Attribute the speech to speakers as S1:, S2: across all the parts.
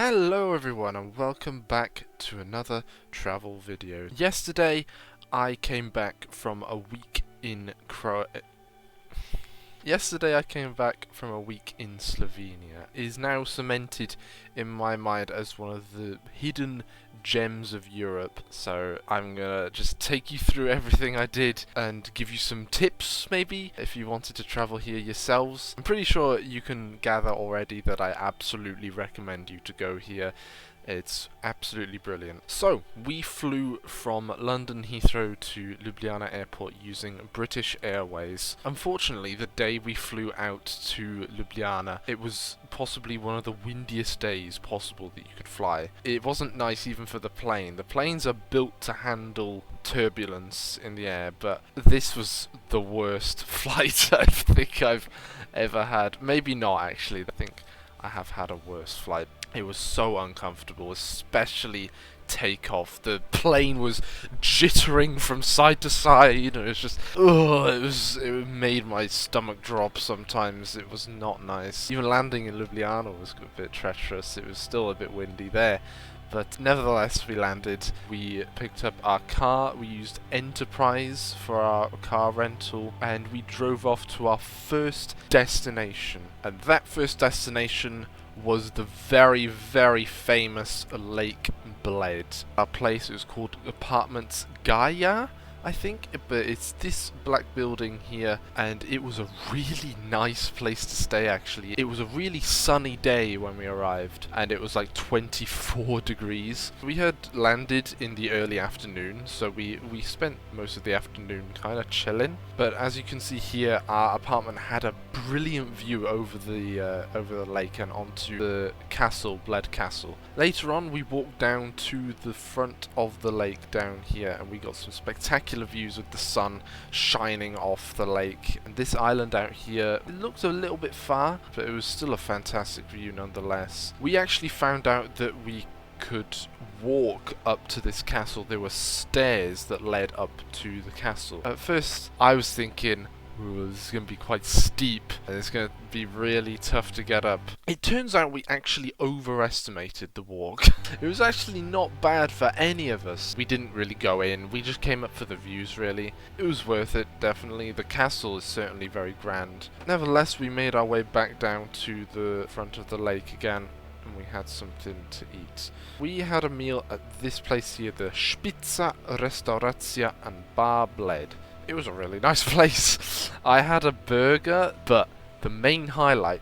S1: Hello everyone and welcome back to another travel video. Yesterday I came back from a week in Slovenia. It is now cemented in my mind as one of the hidden gems of Europe, so I'm gonna just take you through everything I did and give you some tips maybe if you wanted to travel here yourselves. I'm pretty sure you can gather already that I absolutely recommend you to go here. It's absolutely brilliant. So, we flew from London Heathrow to Ljubljana Airport using British Airways. Unfortunately, the day we flew out to Ljubljana, it was possibly one of the windiest days possible that you could fly. It wasn't nice even for the plane. The planes are built to handle turbulence in the air, but this was the worst flight I think I've ever had. Maybe not actually. I think I have had a worse flight. It was so uncomfortable, especially takeoff. The plane was jittering from side to side, and it's just, it made my stomach drop sometimes. It was not nice. Even landing in Ljubljana was a bit treacherous. It was still a bit windy there. But nevertheless, we landed. We picked up our car. We used Enterprise for our car rental, and we drove off to our first destination. And that first destination was the very, very famous Lake Bled. Our place is called Apartments Gaia, I think, but it's this black building here, and it was a really nice place to stay actually. It was a really sunny day when we arrived, and it was like 24 degrees. We had landed in the early afternoon, so we spent most of the afternoon kind of chilling. But as you can see here, our apartment had a brilliant view over the lake and onto the castle, Bled Castle. Later on, we walked down to the front of the lake down here, and we got some spectacular views with the sun shining off the lake. And this island out here, it looked a little bit far, but it was still a fantastic view nonetheless. We actually found out that we could walk up to this castle. There were stairs that led up to the castle. At first I was thinking, this is going to be quite steep and it's going to be really tough to get up. It turns out we actually overestimated the walk. It was actually not bad for any of us. We didn't really go in, we just came up for the views really. It was worth it, definitely. The castle is certainly very grand. Nevertheless, we made our way back down to the front of the lake again, and we had something to eat. We had a meal at this place here, the Spitza Restauracja and Bar Bled. It was a really nice place. I had a burger, but the main highlight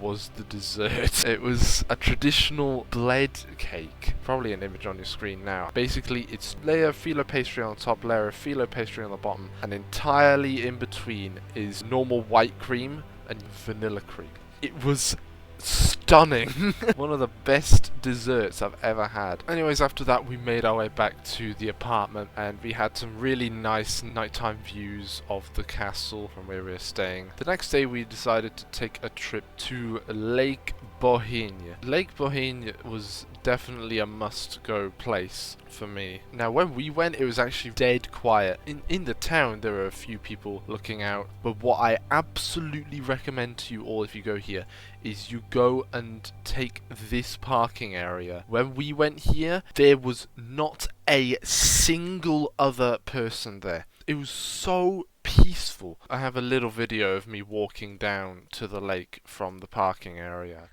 S1: was the dessert. It was a traditional Bled cake. Probably an image on your screen now. Basically, it's layer of phyllo pastry on top, layer of phyllo pastry on the bottom, and entirely in between is normal white cream and vanilla cream. It was stunning. One of the best desserts I've ever had. Anyways, after that we made our way back to the apartment, and we had some really nice nighttime views of the castle from where we were staying. The next day we decided to take a trip to Lake Bohinj. Lake Bohinj was definitely a must-go place for me. Now, when we went, it was actually dead quiet. In the town, there were a few people looking out, but what I absolutely recommend to you all if you go here is you go and take this parking area. When we went here, there was not a single other person there. It was so peaceful. I have a little video of me walking down to the lake from the parking area.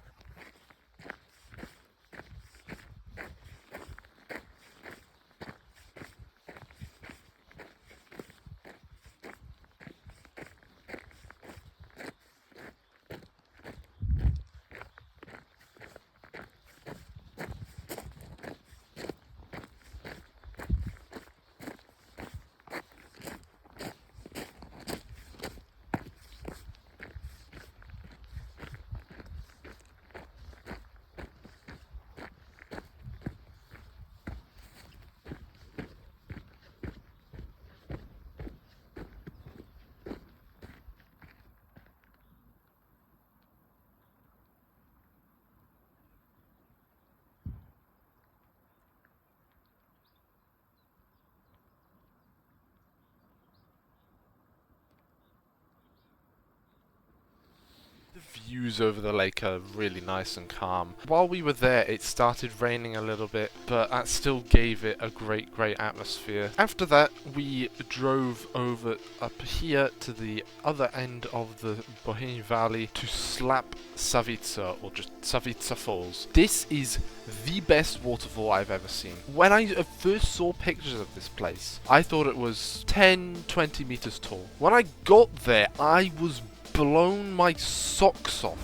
S1: views over the lake are really nice and calm. While we were there, it started raining a little bit, but that still gave it a great atmosphere. After that, we drove over up here to the other end of the Bohinj Valley to slap Savica, or just Savica Falls. This is the best waterfall I've ever seen. When I first saw pictures of this place, I thought it was 10-20 meters tall. When I got there, I was blown my socks off.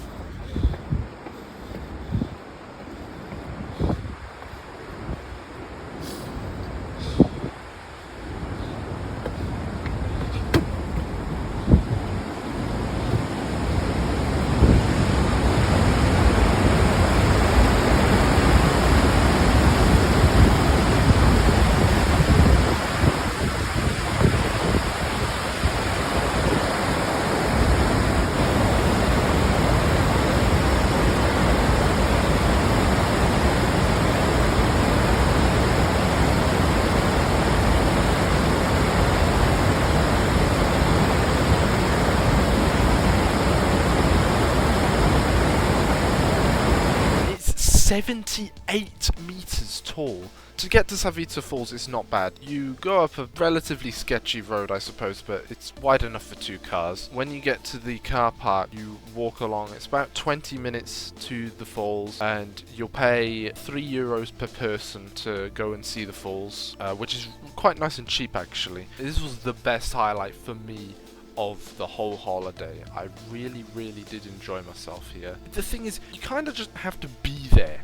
S1: It's 78 meters tall. To get to Savica Falls is not bad. You go up a relatively sketchy road, I suppose, but it's wide enough for 2 cars. When you get to the car park, you walk along. It's about 20 minutes to the falls, and you'll pay €3 per person to go and see the falls, which is quite nice and cheap, actually. This was the best highlight for me of the whole holiday. I really did enjoy myself here. The thing is, you kind of just have to be there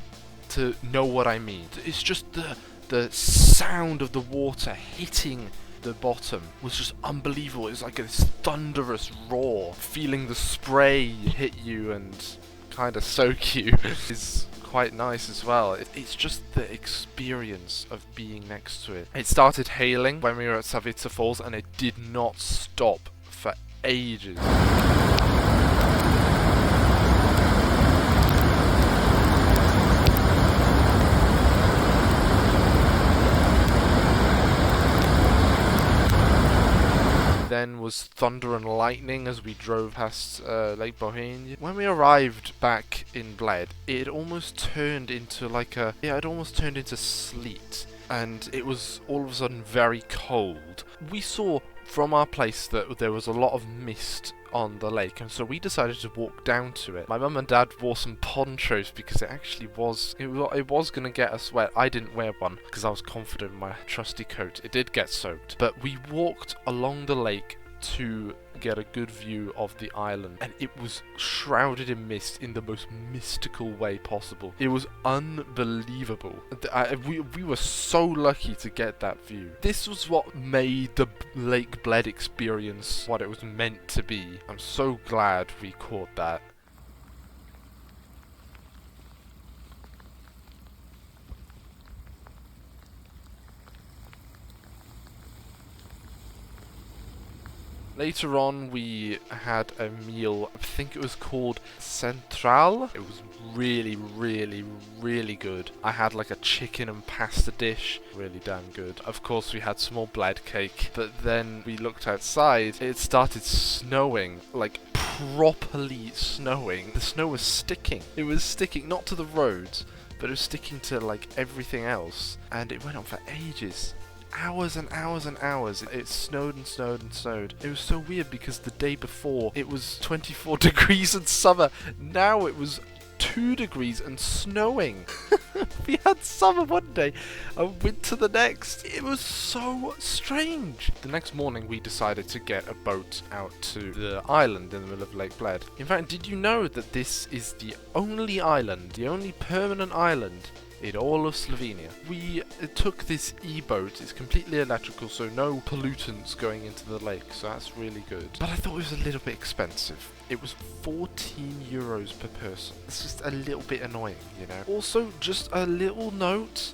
S1: to know what I mean. It's just the sound of the water hitting the bottom was just unbelievable. It was like this thunderous roar. Feeling the spray hit you and kind of soak you is quite nice as well. It's just the experience of being next to it. It started hailing when we were at Savica Falls, and it did not stop for ages. Then was thunder and lightning as we drove past Lake Bohinj. When we arrived back in Bled, it almost turned into it almost turned into sleet, and it was all of a sudden very cold. We saw from our place that there was a lot of mist on the lake, and so we decided to walk down to it. My mum and dad wore some ponchos because it was going to get us wet. I didn't wear one because I was confident in my trusty coat. It did get soaked, but we walked along the lake to get a good view of the island, and it was shrouded in mist in the most mystical way possible. It was unbelievable. We were so lucky to get that view. This was what made the Lake Bled experience what it was meant to be. I'm so glad we caught that. Later on, we had a meal, I think it was called Central. It was really good. I had like a chicken and pasta dish, really damn good. Of course, we had some more Bled cake, but then we looked outside, it started snowing, like properly snowing. The snow was sticking. It was sticking, not to the roads, but it was sticking to like everything else, and it went on for ages. Hours and hours and hours. It snowed and snowed and snowed. It was so weird because the day before it was 24 degrees and summer. Now it was 2 degrees and snowing. We had summer one day and winter the next. It was so strange. The next morning we decided to get a boat out to the island in the middle of Lake Bled. In fact, did you know that this is the only island, the only permanent island in all of Slovenia? We took this e-boat. It's completely electrical, so no pollutants going into the lake, so that's really good. But I thought it was a little bit expensive. It was €14 per person. It's just a little bit annoying, you know. Also, just a little note,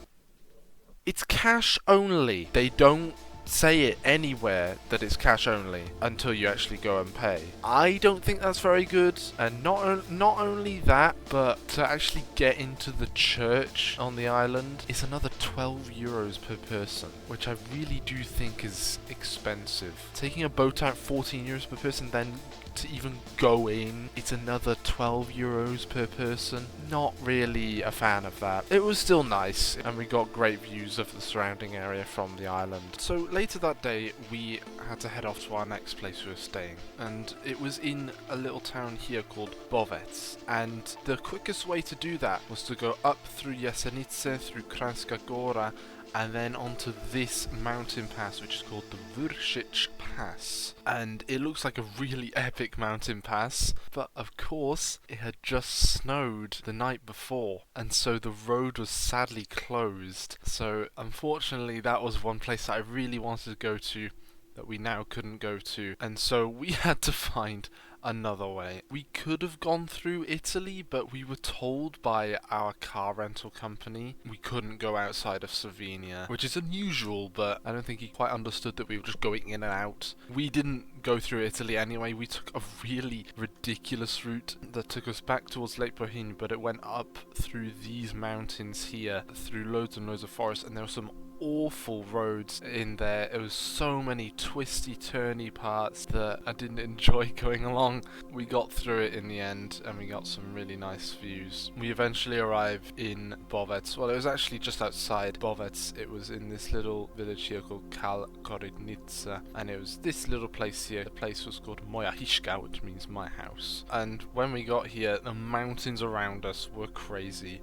S1: it's cash only. They don't say it anywhere that it's cash only until you actually go and pay. I don't think that's very good, and not only that, but to actually get into the church on the island is another 12 euros per person, which I really do think is expensive. Taking a boat out 14 euros per person, then to even go in, it's another 12 euros per person. Not really a fan of that. It was still nice, and we got great views of the surrounding area from the island. So later that day, we had to head off to our next place we were staying, and it was in a little town here called Bovec. And the quickest way to do that was to go up through Jesenice, through Kranjska Gora, and then onto this mountain pass, which is called the Virje Pass. And it looks like a really epic mountain pass, but of course it had just snowed the night before, and so the road was sadly closed. So unfortunately that was one place that I really wanted to go to that we now couldn't go to, and so we had to find another way. We could have gone through Italy, but we were told by our car rental company we couldn't go outside of Slovenia, which is unusual, but I don't think he quite understood that we were just going in and out. We didn't go through Italy anyway. We took a really ridiculous route that took us back towards Lake Bohinj, but it went up through these mountains here, through loads and loads of forest, and there were some awful roads in there. It was so many twisty turny parts that I didn't enjoy going along. We got through it in the end, and we got some really nice views. We eventually arrived in Bovec. Well, it was actually just outside Bovec. It was in this little village here called Kobarid, and it was this little place here. The place was called Moja Hiška, which means my house. And when we got here, the mountains around us were crazy,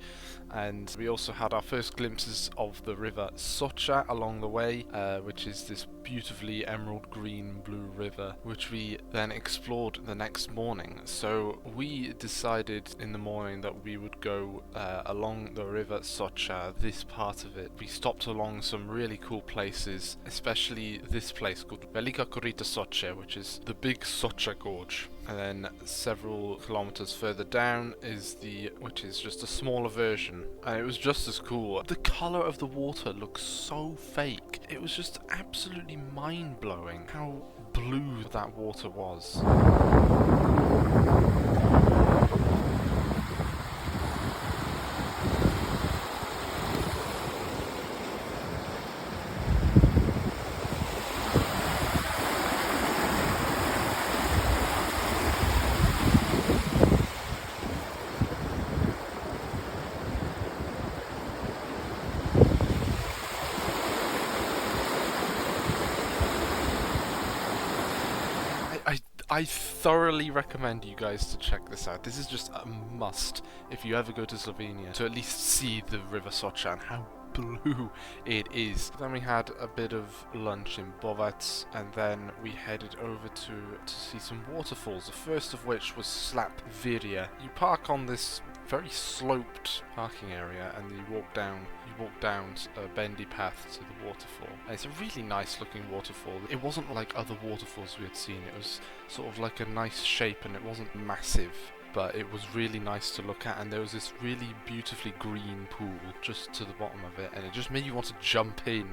S1: and we also had our first glimpses of the River Soča along the way, which is this beautifully emerald green blue river, which we then explored the next morning. So we decided in the morning that we would go along the River Soča, this part of it. We stopped along some really cool places, especially this place called Velika Korita Soče, which is the big Soča Gorge. And then several kilometers further down is which is just a smaller version, and it was just as cool. The color of the water looks so fake. It was just absolutely mind-blowing how blue that water was. I thoroughly recommend you guys to check this out. This is just a must if you ever go to Slovenia, to at least see the River Soča and how blue it is. Then we had a bit of lunch in Bovec, and then we headed over to see some waterfalls, the first of which was Slap Virje. You park on this very sloped parking area, and you walk down a bendy path to the waterfall. And it's a really nice looking waterfall. It wasn't like other waterfalls we had seen. It was sort of like a nice shape, and it wasn't massive, but it was really nice to look at, and there was this really beautifully green pool just to the bottom of it, and it just made you want to jump in.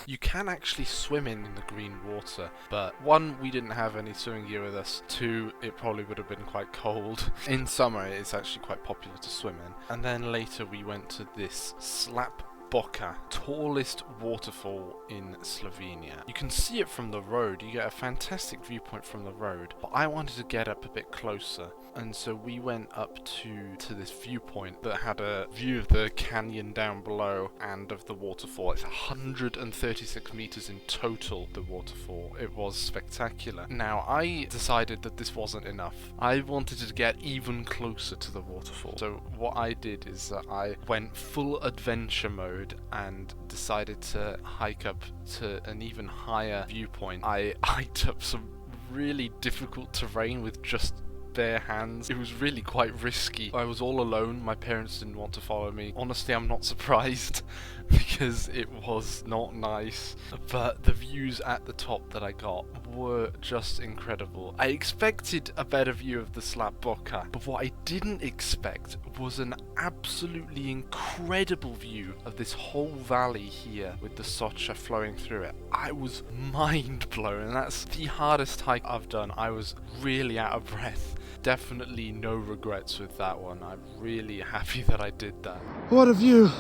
S1: You can actually swim in the green water, but one, we didn't have any swimming gear with us. Two, it probably would have been quite cold. In summer, it's actually quite popular to swim in. And then later we went to this Slap Boka, tallest waterfall in Slovenia. You can see it from the road. You get a fantastic viewpoint from the road, but I wanted to get up a bit closer, and so we went up to this viewpoint that had a view of the canyon down below and of the waterfall. It's 136 meters in total, the waterfall. It was spectacular. Now, I decided that this wasn't enough. I wanted to get even closer to the waterfall. So what I did is that I went full adventure mode and decided to hike up to an even higher viewpoint. I hiked up some really difficult terrain with just bare hands. It was really quite risky. I was all alone. My parents didn't want to follow me. Honestly, I'm not surprised because it was not nice. But the views at the top that I got were just incredible. I expected a better view of the slab Boka, but what I didn't expect was an absolutely incredible view of this whole valley here with the Soča flowing through it. I was mind blown, and that's the hardest hike I've done. I was really out of breath. Definitely no regrets with that one. I'm really happy that I did that.
S2: What a view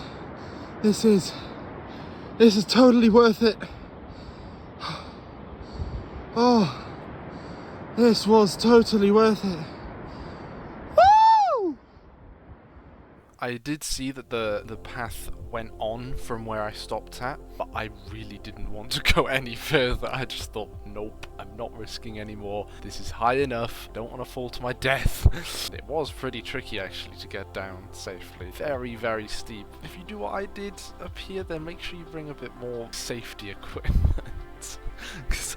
S2: this is. This is totally worth it. Oh, this was totally worth it. Woo!
S1: I did see that the path went on from where I stopped at, but I really didn't want to go any further. I just thought, nope, I'm not risking anymore. This is high enough. Don't want to fall to my death. It was pretty tricky actually to get down safely. Very, very steep. If you do what I did up here, then make sure you bring a bit more safety equipment. Because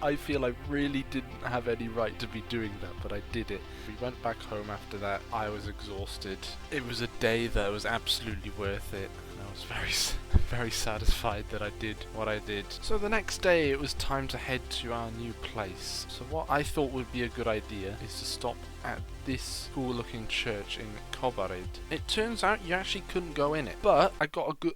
S1: I feel I really didn't have any right to be doing that, but I did it. We went back home after that. I was exhausted. It was a day that was absolutely worth it. And I was very satisfied that I did what I did. So the next day it was time to head to our new place. So what I thought would be a good idea is to stop at this cool looking church in Kobarid. It turns out you actually couldn't go in it, but I got a good,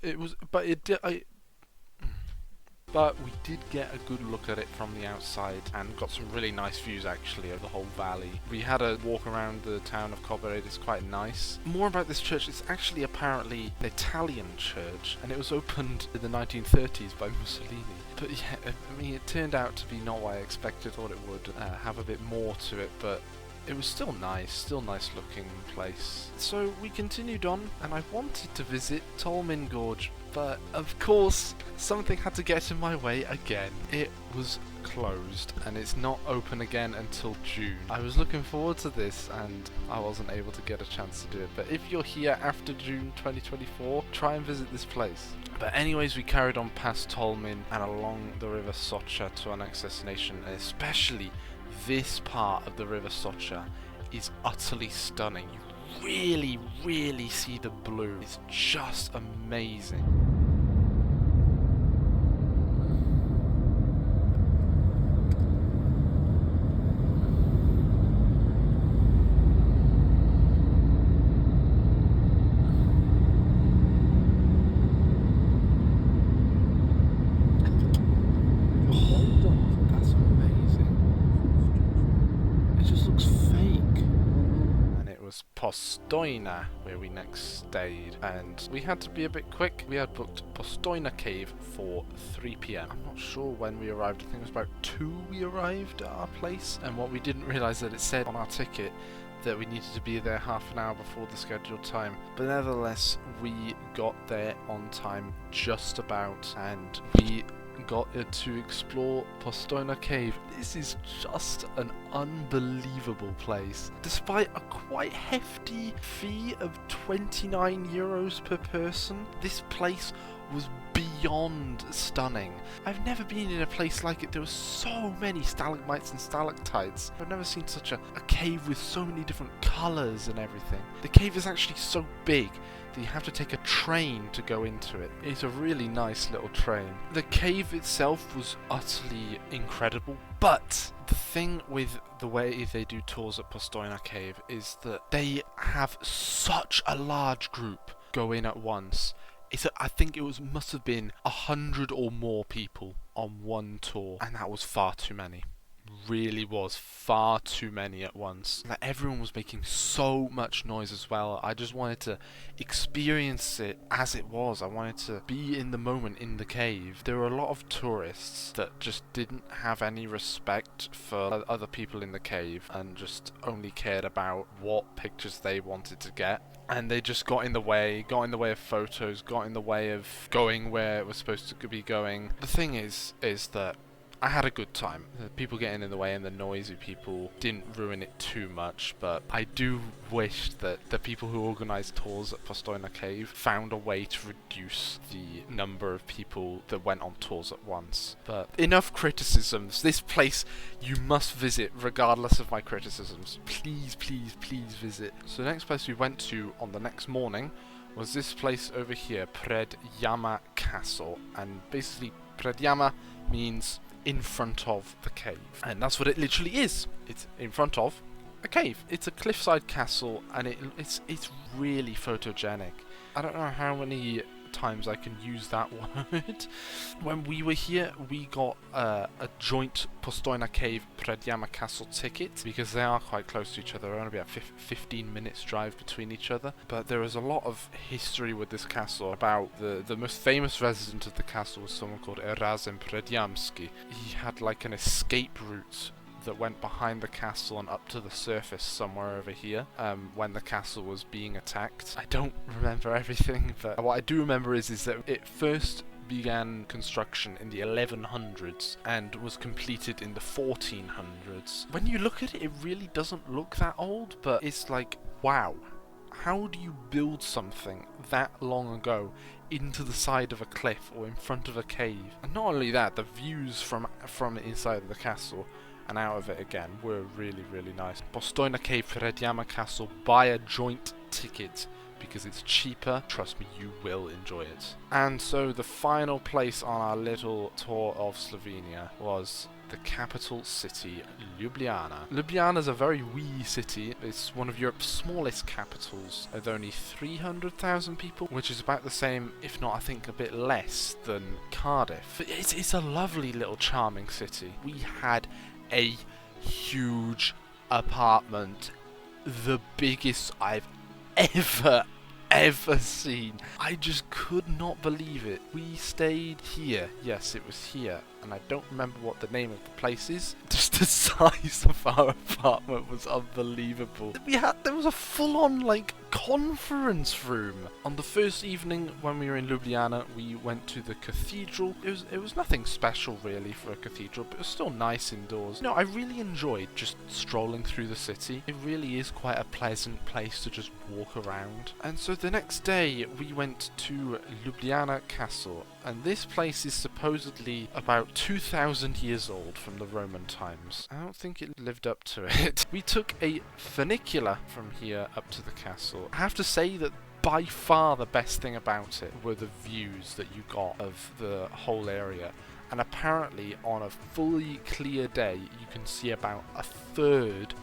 S1: but we did get a good look at it from the outside and got some really nice views actually of the whole valley. We had a walk around the town of Kobarid. It's quite nice. More about this church, it's actually apparently an Italian church and it was opened in the 1930s by Mussolini. But yeah, I mean, it turned out to be not what I expected. Thought it would have a bit more to it, but it was still nice looking place. So we continued on and I wanted to visit Tolmin Gorge, but of course something had to get in my way again. It was closed and it's not open again until June. I was looking forward to this and I wasn't able to get a chance to do it, but if you're here after June 2024, try and visit this place. But anyways, we carried on past Tolmin and along the River Soča to our next destination, and especially this part of the River Soča is utterly stunning. You really see the blue. It's just amazing. Postojna, where we next stayed, and we had to be a bit quick. We had booked Postojna Cave for 3 p.m. I'm not sure when we arrived. I think it was about 2 we arrived at our place, and what we didn't realise that it said on our ticket that we needed to be there half an hour before the scheduled time. But nevertheless, we got there on time just about, and we got to explore Postojna Cave. This is just an unbelievable place. Despite a quite hefty fee of 29 euros per person, this place was beyond stunning. I've never been in a place like it. There were so many stalagmites and stalactites. I've never seen such a cave with so many different colours and everything. The cave is actually so big that you have to take a train to go into it. It's a really nice little train. The cave itself was utterly incredible, but the thing with the way they do tours at Postojna Cave is that they have such a large group go in at once. I think must have been 100 or more people on one tour, and that was far too many. Really was far too many at once. Like, everyone was making so much noise as well. I just wanted to experience it as it was. I wanted to be in the moment in the cave. There were a lot of tourists that just didn't have any respect for other people in the cave and just only cared about what pictures they wanted to get. And they just got in the way of photos, got in the way of going where it was supposed to be going. The thing is that I had a good time. The people getting in the way and the noisy people didn't ruin it too much, but I do wish that the people who organised tours at Postojna Cave found a way to reduce the number of people that went on tours at once. But enough criticisms. This place you must visit regardless of my criticisms. Please, please, please visit. So the next place we went to on the next morning was this place over here, Predjama Castle. And basically Predjama means in front of the cave. And that's what it literally is. It's in front of a cave. It's a cliffside castle, and it's really photogenic. I don't know how many times I can use that word. When we were here, we got a joint Postojna Cave Predjama Castle ticket because they are quite close to each other. They're only about 15 minutes drive between each other. But there is a lot of history with this castle. About the most famous resident of the castle was someone called Erazem Predjamski. He had like an escape route that went behind the castle and up to the surface somewhere over here when the castle was being attacked. I don't remember everything, but what I do remember is that it first began construction in the 1100s and was completed in the 1400s. When you look at it, it really doesn't look that old, but it's like, wow, how do you build something that long ago into the side of a cliff or in front of a cave? And not only that, the views from inside of the castle and out of it again were really, really nice. Postojna Cave Predjama Castle, buy a joint ticket because it's cheaper. Trust me, you will enjoy it. And so the final place on our little tour of Slovenia was the capital city, Ljubljana. Ljubljana is a very wee city. It's one of Europe's smallest capitals with only 300,000 people, which is about the same, if not I think a bit less than Cardiff. It's a lovely little charming city. We had a huge apartment, the biggest I've ever seen. I just could not believe it. We stayed here. Yes, it was here. And I don't remember what the name of the place is. Just the size of our apartment was unbelievable. There was a full-on like conference room. On the first evening when we were in Ljubljana, we went to the cathedral. It was nothing special really for a cathedral, but it was still nice indoors. I really enjoyed just strolling through the city. It really is quite a pleasant place to just walk around. And so the next day we went to Ljubljana Castle, and this place is supposedly about 2,000 years old from the Roman times. I don't think it lived up to it. We took a funicular from here up to the castle. I have to say that by far the best thing about it were the views that you got of the whole area. And apparently on a fully clear day you can see about a third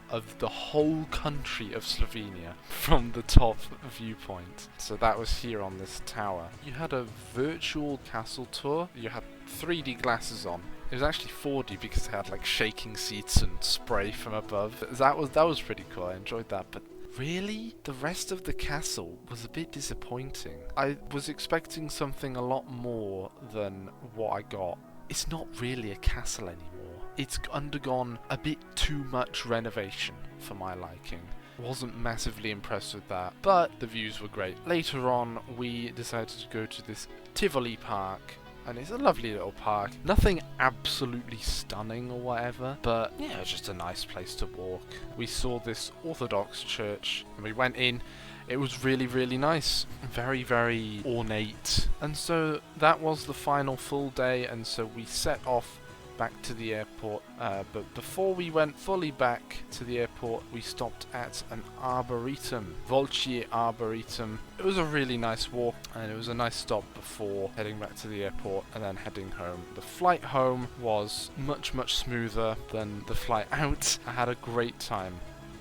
S1: of the whole country of Slovenia from the top viewpoint. So that was here on this tower. You had a virtual castle tour. You had 3D glasses on. It was actually 4D because they had like shaking seats and spray from above. That was pretty cool. I enjoyed that, but really, the rest of the castle was a bit disappointing. I was expecting something a lot more than what I got. It's not really a castle anymore. It's undergone a bit too much renovation for my liking. Wasn't massively impressed with that, but the views were great. Later on, we decided to go to this Tivoli Park, and it's a lovely little park. Nothing absolutely stunning or whatever, but yeah, it's just a nice place to walk. We saw this Orthodox church, and we went in. It was really, really nice. Very, very ornate. And so that was the final full day, and so we set off back to the airport, but before we went fully back to the airport, we stopped at an arboretum, Volčji Arboretum. It was a really nice walk, and it was a nice stop before heading back to the airport and then heading home. The flight home was much, much smoother than the flight out. I had a great time.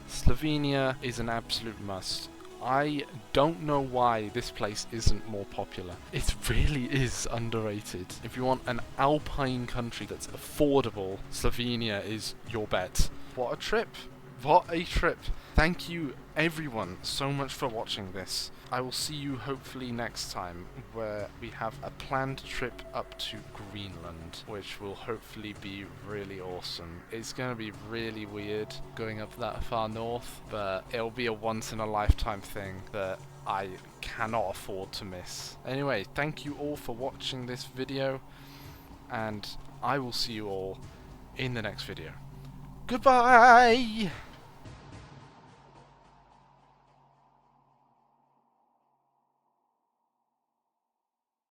S1: Slovenia is an absolute must. I don't know why this place isn't more popular. It really is underrated. If you want an Alpine country that's affordable, Slovenia is your bet. What a trip. What a trip. Thank you everyone so much for watching this. I will see you hopefully next time, where we have a planned trip up to Greenland, which will hopefully be really awesome. It's going to be really weird going up that far north, but it'll be a once in a lifetime thing that I cannot afford to miss. Anyway, thank you all for watching this video. and I will see you all in the next video. Goodbye!